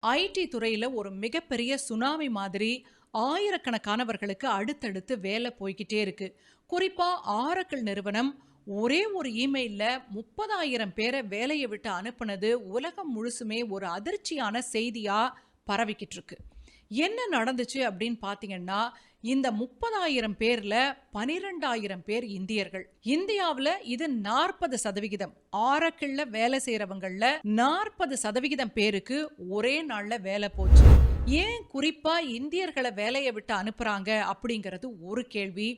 ID துறையில ஒரு மிகப்பெரிய சுனாமி மாதிரி ஆயிரக்கணக்கானவர்களுக்கு அடுத்தடுத்து வேலை போய்கிட்டே இருக்கு. குறிப்பா ஆரக்கிள் நிறுவனம் ஒரே ஒரு இமெயில்ல 30,000 பேரை வேலையை விட்டு அனுப்புனது உலகம் முழுசுமே ஒரு அதிர்ச்சியான செய்தியா பரவிக்கிட்டு இருக்கு. என்ன நடந்துச்சு அப்படின்னு பாத்தீங்கன்னா, இந்த 30,000 பேர்ல 12,000 பேர் இந்தியர்கள். இந்தியாவுல இது 40%. ஆரக்கிள்ல வேலை செய்யறவங்கள்ல 40% பேருக்கு ஒரே நாள்ல வேலை போச்சு. ஏன் குறிப்பா இந்தியர்களை வேலையை விட்டு அனுப்புறாங்க அப்படிங்கிறது ஒரு கேள்வி.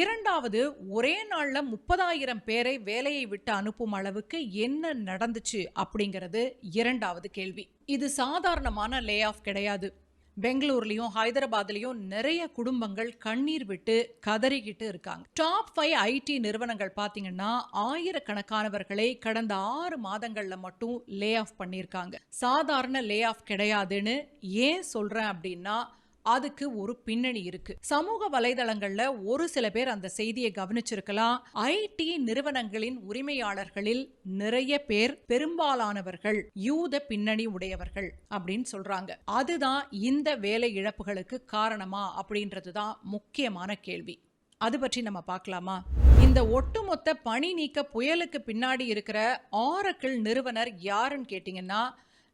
இரண்டாவது, ஒரே நாள்ல 30,000 பேரை வேலையை விட்டு அனுப்பும் அளவுக்கு என்ன நடந்துச்சு அப்படிங்கிறது இரண்டாவது கேள்வி. இது சாதாரணமான லே ஆஃப் கிடையாது. பெங்களூர்லயும் ஹைதராபாத்லயும் நிறைய குடும்பங்கள் கண்ணீர் விட்டு கதறிக்கிட்டு இருக்காங்க. டாப் 5 ஐடி நிறுவனங்கள் பாத்தீங்கன்னா ஆயிரக்கணக்கானவர்களை கடந்த 6 மாதங்கள்ல மட்டும் லே ஆஃப் பண்ணிருக்காங்க. சாதாரண லே ஆஃப் கிடையாதுன்னு ஏன் சொல்றேன் அப்படின்னா, அதுக்கு ஒரு பின்னணி இருக்கு. சமூக வலைதளங்கள்ல ஒரு சில பேர் அந்த செய்தியை கவனிச்சிருக்கலாம். ஐடி நிறுவனங்களின் உரிமையாளர்களில் நிறைய பேர், பெரும்பாலானவர்கள் யூத பின்னணி உடையவர்கள் அப்படின்னு சொல்றாங்க. அதுதான் இந்த வேலை இழப்புகளுக்கு காரணமா அப்படின்றதுதான் முக்கியமான கேள்வி. அது பற்றி நம்ம பார்க்கலாமா? இந்த ஒட்டுமொத்த பணி நீக்க புயலுக்கு பின்னாடி இருக்கிற ஆரக்கிள் நிறுவனர் யாருன்னு கேட்டீங்கன்னா,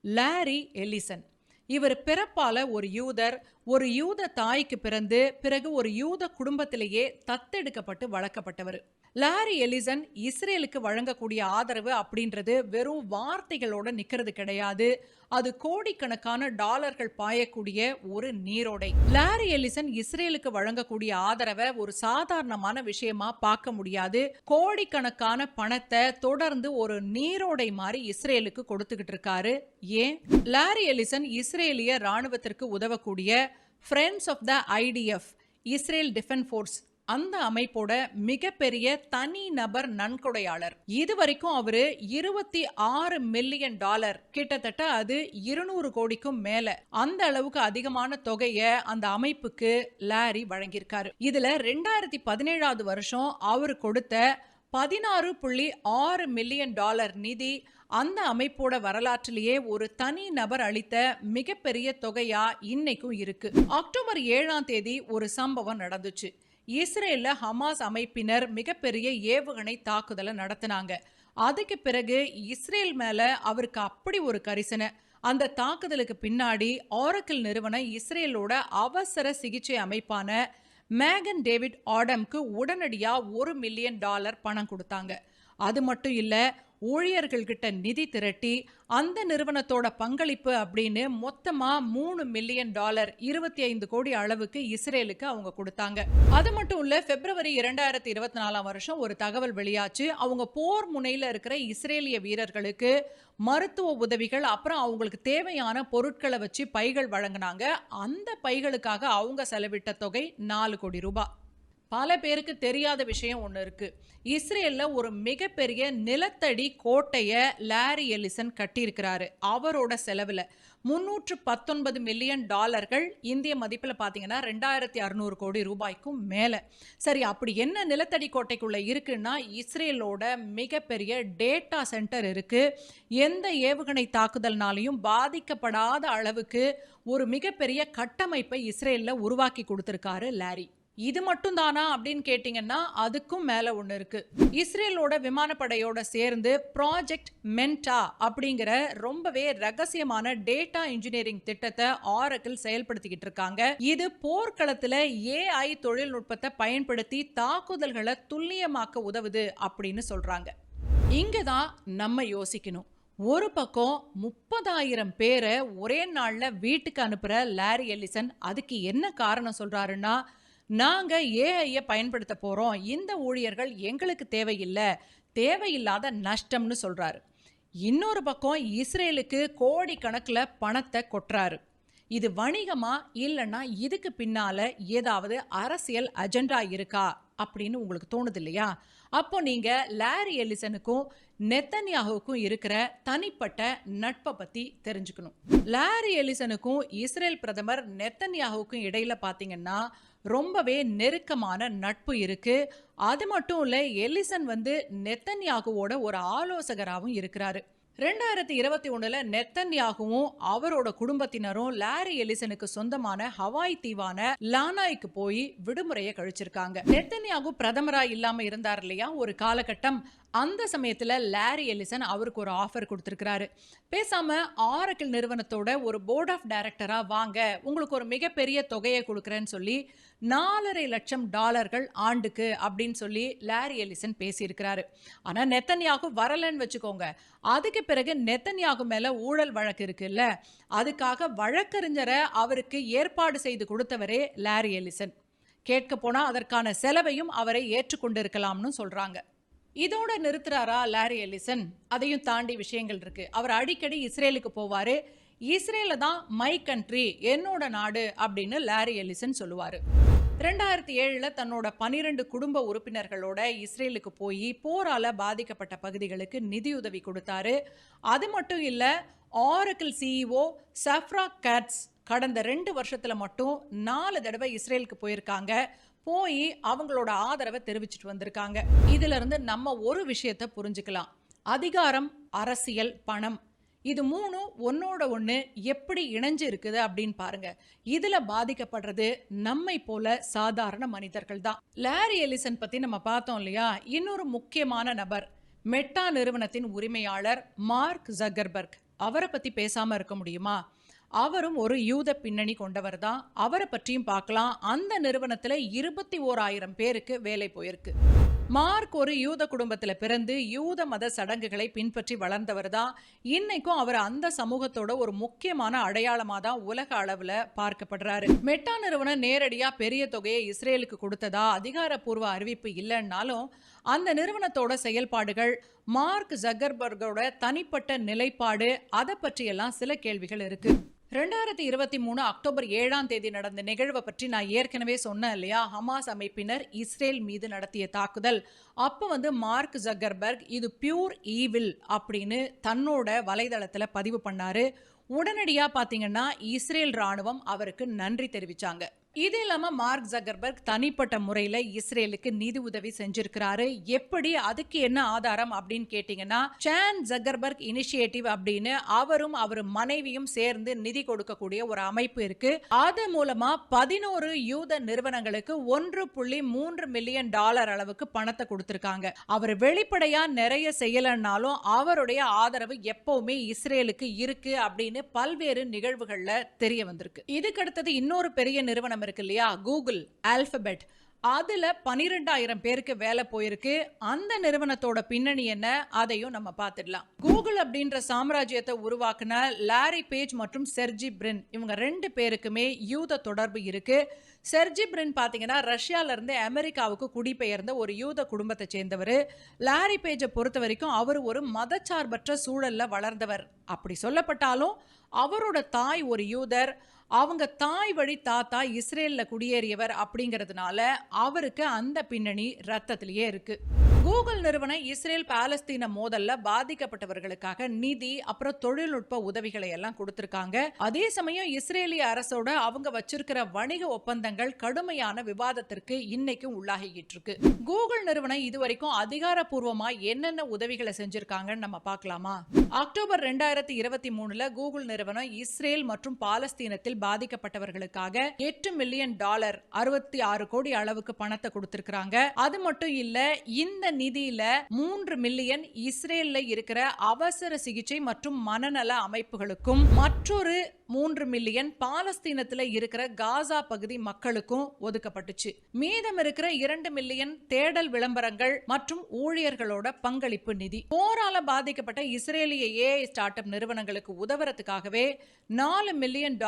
லாரி எல்லிசன். இவர் பிறப்பால ஒரு யூதர், ஒரு யூத தாய்க்கு பிறந்து பிறகு ஒரு யூத குடும்பத்திலேயே தத்தெடுக்கப்பட்டு வளர்க்கப்பட்டவர். லாரி எலிசன் இஸ்ரேலுக்கு வழங்கக்கூடிய ஆதரவு அப்படின்றது வெறும் வார்த்தைகளோட நிக்கிறது கிடையாது. அது கோடிக்கணக்கான டாலர்கள் பாயக்கூடிய ஒரு நீரோடை. லாரி எலிசன் இஸ்ரேலுக்கு வழங்கக்கூடிய ஆதரவை ஒரு சாதாரணமான விஷயமா பார்க்க முடியாது. கோடிக்கணக்கான பணத்தை தொடர்ந்து ஒரு நீரோடை மாதிரி இஸ்ரேலுக்கு கொடுத்துக்கிட்டு இருக்காரு. ஏன்? லாரி எலிசன் இஸ்ரேலிய ராணுவத்திற்கு உதவக்கூடிய friends of the IDF, Israel defence force, அந்த அமைப்போட மிகப்பெரிய தனி நபர் நன்கொடையாளர். இதுவரைக்கும் அவரு $26 மில்லியன், கிட்டத்தட்ட அது 200 கோடிக்கும் மேல, அந்த அளவுக்கு அதிகமான தொகையை அந்த அமைப்புக்கு லாரி வழங்கியிருக்காரு. இதுல 2017 வருஷம் அவர் கொடுத்த $16.6 மில்லியன் நிதி அந்த அமைப்போட வரலாற்றிலேயே ஒரு தனி நபர் அளித்த மிகப்பெரிய தொகையா இன்னைக்கும் இருக்கு. அக்டோபர் 7 ஒரு சம்பவம் நடந்துச்சு. இஸ்ரேல்ல ஹமாஸ் அமைப்பினர் மிகப்பெரிய ஏவுகணை தாக்குதலை நடத்தினாங்க. அதுக்கு பிறகு இஸ்ரேல் மேல அவருக்கு அப்படி ஒரு கரிசனை. அந்த தாக்குதலுக்கு பின்னாடி ஆரக்கிள் நிறுவனம் இஸ்ரேலோட அவசர சிகிச்சை அமைப்பான மேகன் டேவிட் ஆடம்க்கு உடனடியா $1 மில்லியன் பணம் கொடுத்தாங்க. அது மட்டும் இல்ல, ஊழியர்கள் கிட்ட நிதி திரட்டி அந்த நிறுவனத்தோட பங்களிப்பு அப்படின்னு மொத்தமா $3 மில்லியன், 25 கோடி அளவுக்கு இஸ்ரேலுக்கு அவங்க கொடுத்தாங்க. அது மட்டும் இல்ல, பிப்ரவரி 2024 வருஷம் ஒரு தகவல் வெளியாச்சு. அவங்க போர் முனையில இருக்கிற இஸ்ரேலிய வீரர்களுக்கு மருத்துவ உதவிகள், அப்புறம் அவங்களுக்கு தேவையான பொருட்களை வச்சு பைகள் வழங்கினாங்க. அந்த பைகளுக்காக அவங்க செலவிட்ட தொகை $4 கோடி. பல பேருக்கு தெரியாத விஷயம் ஒன்று இருக்கு. இஸ்ரேல்ல ஒரு மிகப்பெரிய நிலத்தடி கோட்டையை லாரி எலிசன் கட்டியிருக்கிறாரு. அவரோட செலவுல $319 மில்லியன், இந்திய மதிப்பில் பார்த்தீங்கன்னா 2,600 கோடி ரூபாய்க்கும் மேல. சரி, அப்படி என்ன நிலத்தடி கோட்டைக்குள்ள இருக்குன்னா, இஸ்ரேலோட மிகப்பெரிய டேட்டா சென்டர் இருக்கு. எந்த ஏவுகணை தாக்குதல்னாலையும் பாதிக்கப்படாத அளவுக்கு ஒரு மிகப்பெரிய கட்டமைப்பை இஸ்ரேல்ல உருவாக்கி கொடுத்திருக்காரு லாரி. இது மட்டும் தானா அப்படின்னு கேட்டீங்கன்னா, அதுக்கும் மேல ஒண்ணு இருக்கு. இஸ்ரேலோட விமானப்படையோட சேர்ந்து ப்ராஜெக்ட் மென்டா அப்படிங்கிற ரொம்பவே ரகசியமான டேட்டா இன்ஜினியரிங் திட்டத்தை ஆரக்கிள் செயல்படுத்திக்கிட்டு இருக்காங்க. இது போர்க்களத்துல AI தொழில்நுட்பத்தை பயன்படுத்தி தாக்குதல்களை துல்லியமாக்க உதவுது அப்படின்னு சொல்றாங்க. இங்கதான் நம்ம யோசிக்கணும். ஒரு பக்கம் 30,000 பேரை ஒரே நாள்ல வீட்டுக்கு அனுப்புற லாரி எல்லிசன் அதுக்கு என்ன காரணம் சொல்றாருன்னா, நாங்க ஏஐ பயன்படுத்த போறோம், இந்த ஊழியர்கள் எங்களுக்கு தேவையில்லை, தேவையில்லாத நஷ்டம்னு சொல்றாரு. இன்னொரு பக்கம் இஸ்ரேலுக்கு கோடி கணக்குல பணத்தை கொட்டுறாரு. இது வணிகமா இல்லைன்னா இதுக்கு பின்னால ஏதாவது அரசியல் அஜெண்டா இருக்கா அப்படின்னு உங்களுக்கு தோணுது இல்லையா? அப்போ நீங்க லாரி எல்லிசனுக்கும் நெத்தன்யாகுவுக்கும் இருக்கிற தனிப்பட்ட நட்பை பத்தி தெரிஞ்சுக்கணும். லாரி எல்லிசனுக்கும் இஸ்ரேல் பிரதமர் நெத்தன்யாகுவுக்கும் இடையில பாத்தீங்கன்னா ரொம்பவே நெருக்கமான நட்பு இருக்கு. அது மட்டும் இல்ல, எல்லிசன் நெத்தன்யாகுவோட ஒரு ஆலோசகராகவும் இருக்கிறாரு. 2021 நெத்தன்யாகுவும் அவரோட குடும்பத்தினரும் லாரி எலிசனுக்கு சொந்தமான ஹவாய் தீவான லானாய்க்கு போய் விடுமுறையை கழிச்சிருக்காங்க. நெத்தன்யாகு பிரதமரா இல்லாம இருந்தார் இல்லையா ஒரு காலகட்டம். அந்த சமயத்துல லாரி எலிசன் அவருக்கு ஒரு ஆஃபர் கொடுத்திருக்கிறாரு. பேசாம ஆரக்கிள் நிறுவனத்தோட ஒரு போர்ட் ஆஃப் டைரக்டரா வாங்க, உங்களுக்கு ஒரு மிகப்பெரிய தொகையை கொடுக்கறேன்னு சொல்லி $4.5 லட்சம் ஆண்டுக்கு அப்படின்னு சொல்லி லாரி எலிசன் பேசியிருக்கிறாரு. ஆனா நெத்தன்யாகு வரலன்னு வச்சுக்கோங்க. அதுக்கு பிறகு நெத்தன்யாகு மேல ஊழல் வழக்கு இருக்குல்ல, அதுக்காக வழக்கறிஞரை அவருக்கு ஏற்பாடு செய்து கொடுத்தவரே லாரி எலிசன். கேட்க போனா அதற்கான செலவையும் அவரை ஏற்றுக்கொண்டிருக்கலாம்னு சொல்றாங்க. இதோட நிறுத்துறாரா லாரி எலிசன்? அதையும் தாண்டி விஷயங்கள் இருக்கு. அவர் அடிக்கடி இஸ்ரேலுக்கு போவாரு. இஸ்ரேல தான் மை கண்ட்ரி, என்னோட நாடு அப்படின்னு லாரி எலிசன் சொல்லுவாரு. 2007 தன்னோட 12 குடும்ப உறுப்பினர்களோட இஸ்ரேலுக்கு போய் போரால பாதிக்கப்பட்ட பகுதிகளுக்கு நிதியுதவி கொடுத்தாரு. அது மட்டும் இல்ல, ஆரக்கிள் சிஇஓ சஃப்ரா கேட்ஸ் கடந்த 2 வருஷத்துல மட்டும் 4 தடவை இஸ்ரேலுக்கு போயிருக்காங்க. போய் அவங்களோட ஆதரவை தெரிவிச்சுட்டு வந்திருக்காங்க. இதுல இருந்து நம்ம ஒரு விஷயத்தை புரிஞ்சுக்கலாம். அதிகாரம், அரசியல், பணம், இது மூணும் ஒன்னோட ஒண்ணு எப்படி இணைஞ்சு இருக்குது அப்படின்னு பாருங்க. இதுல பாதிக்கப்படுறது நம்மை போல சாதாரண மனிதர்கள் தான். லாரி எலிசன் பத்தி நம்ம பார்த்தோம் இல்லையா? இன்னொரு முக்கியமான நபர் மெட்டா நிறுவனத்தின் உரிமையாளர் மார்க் ஜக்கர்பர்க். அவரை பத்தி பேசாம இருக்க முடியுமா? அவரும் ஒரு யூத பின்னணி கொண்டவர் தான். அவரை பற்றியும் பார்க்கலாம். அந்த நிறுவனத்துல 21,000 பேருக்கு வேலை போயிருக்கு. மார்க் ஒரு யூத குடும்பத்துல பிறந்து யூத மத சடங்குகளை பின்பற்றி வளர்ந்தவர் தான். இன்னைக்கும் அவர் அந்த சமூகத்தோட ஒரு முக்கியமான அடையாளமா தான் உலக அளவுல பார்க்கப்படுறாரு. மெட்டா நிறுவனம் நேரடியா பெரிய தொகையை இஸ்ரேலுக்கு கொடுத்ததா அதிகாரப்பூர்வ அறிவிப்பு இல்லைன்னாலும் அந்த நிறுவனத்தோட செயல்பாடுகள், மார்க் ஜக்கர்பர்கோட தனிப்பட்ட நிலைப்பாடு, அதை பற்றியெல்லாம் சில கேள்விகள் இருக்கு. 2023 அக்டோபர் 7 நடந்த நிகழ்வை பற்றி நான் ஏற்கனவே சொன்னேன் இல்லையா? ஹமாஸ் அமைப்பினர் இஸ்ரேல் மீது நடத்திய தாக்குதல். அப்ப மார்க் ஜக்கர்பர்க் இது பியூர் ஈவில் அப்படின்னு தன்னோட வலைதளத்துல பதிவு பண்ணாரு. உடனடியா பாத்தீங்கன்னா இஸ்ரேல் ராணுவம் அவருக்கு நன்றி தெரிவிச்சாங்க. இது இல்லாம மார்க் ஜக்கர்பர்க் தனிப்பட்ட முறையில இஸ்ரேலுக்கு நிதி உதவி செஞ்சிருக்கிறாரு. எப்படி, அதுக்கு என்ன ஆதாரம் அப்படின்னு கேட்டீங்கன்னா, சான் ஜக்கர்பர்க் இனிஷியேட்டிவ் அப்படின்னு அவரும் அவர் மனைவியும் சேர்ந்து நிதி கொடுக்கக்கூடிய ஒரு அமைப்பு இருக்கு. அது மூலமா 11 யூத நிறுவனங்களுக்கு $1.3 மில்லியன் அளவுக்கு பணத்தை கொடுத்திருக்காங்க. அவர் வெளிப்படையா நிறைய செய்யலன்னாலும் அவருடைய ஆதரவு எப்பவுமே இஸ்ரேலுக்கு இருக்கு அப்படின்னு பல்வேறு நிகழ்வுகள்ல தெரிய வந்திருக்கு. இதுக்கு அடுத்தது இன்னொரு பெரிய நிறுவனம் இருக்கு இல்லையா? Google, alphabet. அதுல 12,000 பேருக்கு வேலை போயிருக்கு. அந்த நிறுவனத்தோட பின்னணி என்ன, அதையும் நம்ம பார்த்துடலாம். கூகுள் அப்படின்ற சாம்ராஜ்யத்தை உருவாக்குன லாரி பேஜ் மற்றும் செர்ஜி பிரின், இவங்க 2 பேருக்குமே யூத தொடர்பு இருக்கு. செர்ஜி பிரின் பாத்தீங்கன்னா ரஷ்யால இருந்து அமெரிக்காவுக்கு குடிபெயர்ந்த ஒரு யூத குடும்பத்தை சேர்ந்தவர். லாரி பேஜை பொறுத்த வரைக்கும் அவர் ஒரு மதச்சார்பற்ற சூழல்ல வளர்ந்தவர். அப்படி சொல்லப்பட்டாலும் அவரோட தாய் ஒரு யூதர், அவங்க தாய் வழி தாத்தா இஸ்ரேல்ல குடியேறியவர் அப்படிங்கிறதுனால அவருக்கு அந்த பின்னணி ரத்தத்திலேயே இருக்கு. கூகுள் நிறுவனம் இஸ்ரேல் பாலஸ்தீன மோதல்ல பாதிக்கப்பட்டவர்களுக்காக நிதி அப்புறம் தொழில்நுட்ப உதவிகளை எல்லாம் கொடுத்திருக்காங்க. அதே சமயம் இஸ்ரேலிய அரசோட அவங்க வச்சிருக்கிற வணிக ஒப்பந்தங்கள் கடுமையான விவாதத்திற்கு இன்னைக்கும் உள்ளாகிட்டு இருக்கு. கூகுள் நிறுவனம் இதுவரைக்கும் அதிகாரப்பூர்வமா என்னென்ன உதவிகளை செஞ்சிருக்காங்கன்னு நம்ம பார்க்கலாமா? அக்டோபர் 2023 கூகுள் நிறுவனம் இஸ்ரேல் மற்றும் பாலஸ்தீனத்தில் பாதிக்கப்பட்டவர்களுக்காக $8 மில்லியன் 66 கோடி அளவுக்கு பணத்தை கொடுத்திருக்காங்க. அது மட்டும் இல்ல, இந்த நிதியில 3 மில்லியன் இஸ்ரேல்ல இருக்கிற அவசர சிகிச்சை மற்றும் மனநல அமைப்புகளுக்கும் மற்றொரு 3 மில்லியன் பாலஸ்தீனத்துல இருக்கிற காசா பகுதி மக்களுக்கும் ஒதுக்கப்பட்டுச்சு. மீதம் இருக்கிற 2 மில்லியன் தேடல் விளம்பரங்கள் மற்றும் ஊழியர்களோட பங்களிப்பு நிதி. போரால பாதிக்கப்பட்ட இஸ்ரேலிய ஏஐ ஸ்டார்ட் அப் நிறுவனங்களுக்கு உதவுறதுக்காகவே $4 மில்லியன்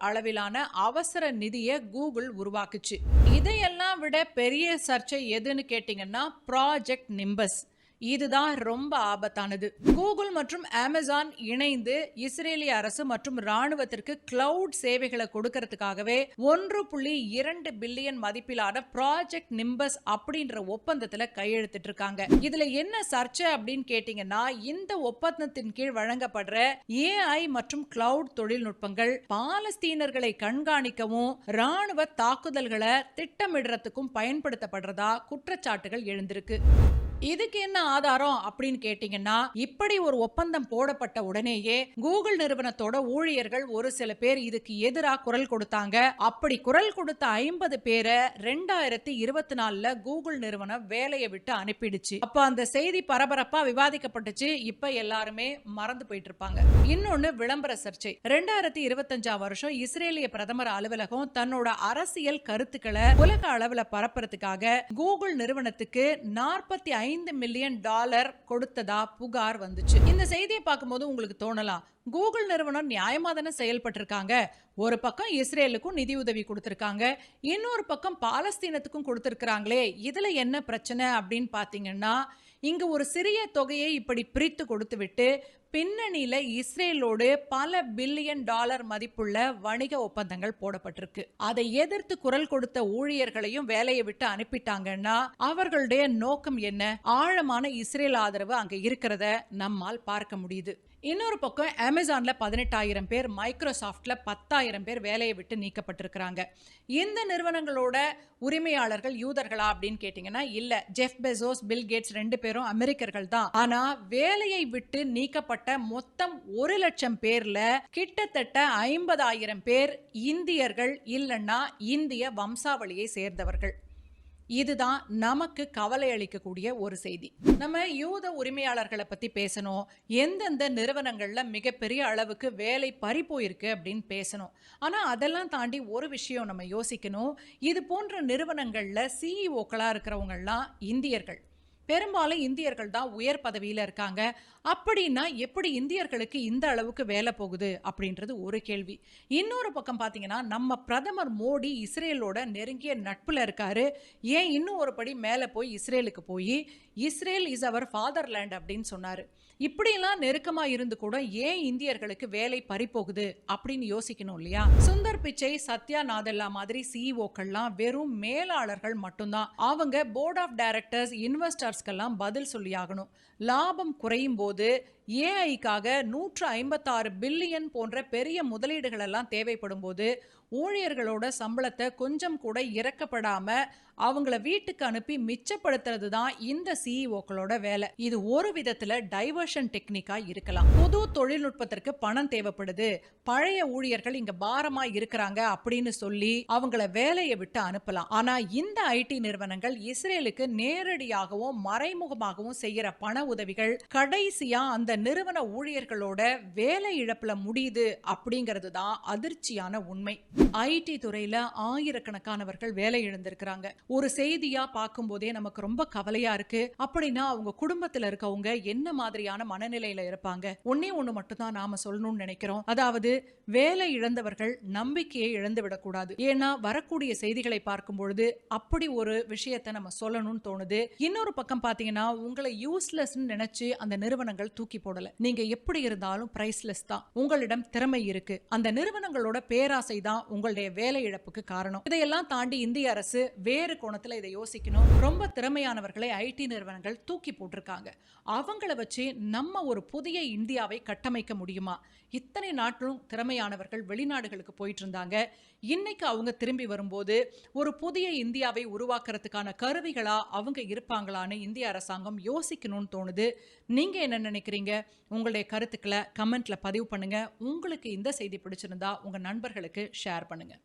அளவிலான அவசர நிதியை கூகுள் உருவாக்குச்சு. இதையெல்லாம் விட பெரிய சர்ச்சை எதுன்னு கேட்டீங்கன்னா ப்ராஜெக்ட் நிம்பஸ். இதுதான் ரொம்ப ஆபத்தானது. கூகுள் மற்றும் அமேசான் இணைந்து இஸ்ரேலிய அரசு மற்றும் ராணுவத்திற்கு கிளவுட் சேவைகளை கொடுக்கறதுக்காகவே 1.2 பில்லியன் மதிப்பிலான ப்ராஜெக்ட் நிம்பஸ் அப்படின்ற ஒப்பந்தத்துல கையெழுத்திட்டு இருக்காங்க. இதுல என்ன சர்ச்சை அப்படின்னு கேட்டீங்கன்னா, இந்த ஒப்பந்தத்தின் கீழ் வழங்கப்படுற ஏஐ மற்றும் கிளவுட் தொழில்நுட்பங்கள் பாலஸ்தீனர்களை கண்காணிக்கவும் ராணுவ தாக்குதல்களை திட்டமிடுறதுக்கும் பயன்படுத்தப்படுறதா குற்றச்சாட்டுகள் எழுந்திருக்கு. இதுக்கு என்ன ஆதாரம் அப்படின்னு கேட்டீங்கன்னா, இப்படி ஒரு ஒப்பந்தம் போடப்பட்ட உடனேயே கூகுள் நிறுவனத்தோட ஊழியர்கள் ஒரு சில பேர் இதுக்கு எதிரா குரல் கொடுத்தாங்க. அப்படி குரல் கொடுத்த 50 பேரை 2024ல கூகுள் நிறுவனம் வேலையை விட்டு அனுப்பிடுச்சு. அப்ப அந்த செய்தி பரபரப்பா விவாதிக்கப்பட்டுச்சு. இப்ப எல்லாருமே மறந்து போயிட்டு இருப்பாங்க. இன்னொன்னு விளம்பர சர்ச்சை. 2025 வருஷம் இஸ்ரேலிய பிரதமர் அலுவலகம் தன்னோட அரசியல் கருத்துக்களை உலக அளவுல பரப்புறதுக்காக கூகுள் நிறுவனத்துக்கு $45 மில்லியன் கொடுத்ததா புகார் வந்துச்சு. இந்த செய்தியை பார்க்கும்போது உங்களுக்கு தோணலாம், கூகுள் நிறுவனம் நியாயமா தானே செயல்பட்டு இருக்காங்க. ஒரு பக்கம் இஸ்ரேலுக்கும் நிதி உதவி கொடுத்திருக்காங்க, இன்னொரு பக்கம் பாலஸ்தீனத்துக்கும் கொடுத்திருக்காங்களே, இதுல என்ன பிரச்சனை அப்படின்னு பாத்தீங்கன்னா, இங்க ஒரு சிறிய தொகையை இப்படி பிரித்து கொடுத்து விட்டு பின்னணியில இஸ்ரேலோடு பல பில்லியன் டாலர் மதிப்புள்ள வணிக ஒப்பந்தங்கள் போடப்பட்டிருக்கு. அதை எதிர்த்து குரல் கொடுத்த ஊழியர்களையும் வேலையை விட்டு அனுப்பிட்டாங்கன்னா அவர்களுடைய நோக்கம் என்ன? ஆழமான இஸ்ரேல் ஆதரவு அங்க இருக்கிறத நம்மால் பார்க்க முடியுது. இன்னொரு பக்கம் அமேசான்ல 18,000 பேர், மைக்ரோசாஃப்ட்ல 10,000 பேர் வேலையை விட்டு நீக்கப்பட்டிருக்கிறாங்க. இந்த நிறுவனங்களோட உரிமையாளர்கள் யூதர்களா அப்படின்னு கேட்டீங்கன்னா இல்ல. ஜெஃப் பெசோஸ், பில் கேட்ஸ் 2 பேரும் அமெரிக்கர்கள் தான். ஆனா வேலையை விட்டு நீக்கப்பட்ட மொத்தம் 1,00,000 பேர்ல கிட்டத்தட்ட 50,000 பேர் இந்தியர்கள் இல்லைன்னா இந்திய வம்சாவளியை சேர்ந்தவர்கள். இதுதான் நமக்கு கவலை அளிக்கக்கூடிய ஒரு செய்தி. நம்ம யூத உரிமையாளர்களை பத்தி பேசணும், எந்தெந்த நிறுவனங்கள்ல மிகப்பெரிய அளவுக்கு வேலை பறி போயிருக்கு அப்படின்னு பேசணும். ஆனா அதெல்லாம் தாண்டி ஒரு விஷயம் நம்ம யோசிக்கணும். இது போன்ற நிறுவனங்கள்ல சிஇஓக்களா இருக்கிறவங்க எல்லாம் இந்தியர்கள். பெரும்பாலும் இந்தியர்கள் தான் உயர் பதவியில இருக்காங்க. அப்படின்னா எப்படி இந்தியர்களுக்கு இந்த அளவுக்கு வேலை போகுது அப்படின்றது ஒரு கேள்வி. இன்னொரு பக்கம் பார்த்தீங்கன்னா, நம்ம பிரதமர் மோடி இஸ்ரேலோட நெருங்கிய நட்புல இருக்காரு. ஏன் இன்னும் ஒரு படி மேலே போய் இஸ்ரேலுக்கு போய் இஸ்ரேல் இஸ் அவர் ஃபாதர்லேண்ட் அப்படின்னு சொன்னாரு. இப்படியெல்லாம் நெருக்கமா இருந்து கூட ஏன் இந்தியர்களுக்கு வேலை பறிபோகுது அப்படின்னு யோசிக்கணும் இல்லையா? சுந்தர் பிச்சை, சத்யா நாதல்லா மாதிரி சிஇஓக்கள்லாம் வெறும் மேலாளர்கள் மட்டும்தான். அவங்க போர்ட் ஆஃப் டைரக்டர்ஸ், இன்வெஸ்டர்ஸ்க்கெல்லாம் பதில் சொல்லி ஆகணும். லாபம் குறையும் போது ஏஐக்காக 156 பில்லியன் போன்ற பெரிய முதலீடுகள் எல்லாம் தேவைப்படும் போது ஊழியர்களோட சம்பளத்தை கொஞ்சம் கூட இறக்கப்படாம அவங்கள வீட்டுக்கு அனுப்பி மிச்சப்படுத்துறது தான் இந்த சிஇஓக்களோட வேலை. இது ஒரு விதத்துல டைவர்ஷன் டெக்னிக்கா இருக்கலாம். புது தொழில்நுட்பத்திற்கு பணம் தேவைப்படுது, பழைய ஊழியர்கள் இங்க பாரமா இருக்கிறாங்க அப்படின்னு சொல்லி அவங்கள வேலையை விட்டு அனுப்பலாம். ஆனா இந்த ஐடி நிறுவனங்கள் இஸ்ரேலுக்கு நேரடியாகவும் மறைமுகமாகவும் செய்யற பண உதவிகள் கடைசியா அந்த நிறுவன ஊழியர்களோட வேலை இழப்புல முடியுது அப்படிங்கிறது தான் அதிர்ச்சியான உண்மை. ஐடி துறையில ஆயிரக்கணக்கானவர்கள் வேலை இழந்திருக்கிறாங்க. ஒரு செய்தியா பார்க்கும் போதே நமக்கு ரொம்ப கவலையா இருக்கு. அப்படின்னா அவங்க குடும்பத்துல இருக்கவங்க என்ன மாதிரியான மனநிலையில இருப்பாங்க? ஒன்னே ஒண்ணு மட்டும் தான் நாம சொல்லணும்னு நினைக்கிறோம். அதாவது வேலை இழந்தவர்கள் நம்பிக்கையை இழந்து விடக்கூடாது. ஏன்னா வரக்கூடிய செய்திகளை பார்க்கும் பொழுது அப்படி ஒரு விஷயத்தை நம்ம சொல்லணும்னு தோணுது. இன்னொரு பக்கம் பாத்தீங்கன்னா, உங்களை யூஸ்லெஸ் நினைச்சு அந்த நிறுவனங்கள் தூக்கி போடல. நீங்க எப்படி இருந்தாலும் பிரைஸ்லெஸ் தான். உங்களிடம் திறமை இருக்கு. அந்த நிறுவனங்களோட பேராசை தான் உங்களுடைய வேலை இழப்புக்கு காரணம். இதையெல்லாம் தாண்டி இந்திய அரசு வேறு கோணத்துல இதை யோசிக்கணும். ரொம்ப திறமையானவர்களை ஐடி நிறுவனங்கள் தூக்கி போட்டிருக்காங்க. அவங்கள வச்சு நம்ம ஒரு புதிய இந்தியாவை கட்டமைக்க முடியுமா? இத்தனை நாட்களும் திறமையானவர்கள் வெளிநாடுகளுக்கு போயிட்டு இருந்தாங்க. இன்னைக்கு அவங்க திரும்பி வரும்போது ஒரு புதிய இந்தியாவை உருவாக்குறதுக்கான கருவிகளா அவங்க இருப்பாங்களான்னு இந்திய அரசாங்கம் யோசிக்கணும்னு தோணுது. நீங்க என்ன நினைக்கிறீங்க? உங்களுடைய கருத்துக்களை கமெண்ட்ல பதிவு பண்ணுங்க. உங்களுக்கு இந்த செய்தி பிடிச்சிருந்தா உங்க நண்பர்களுக்கு ஷேர் பண்ணுங்க.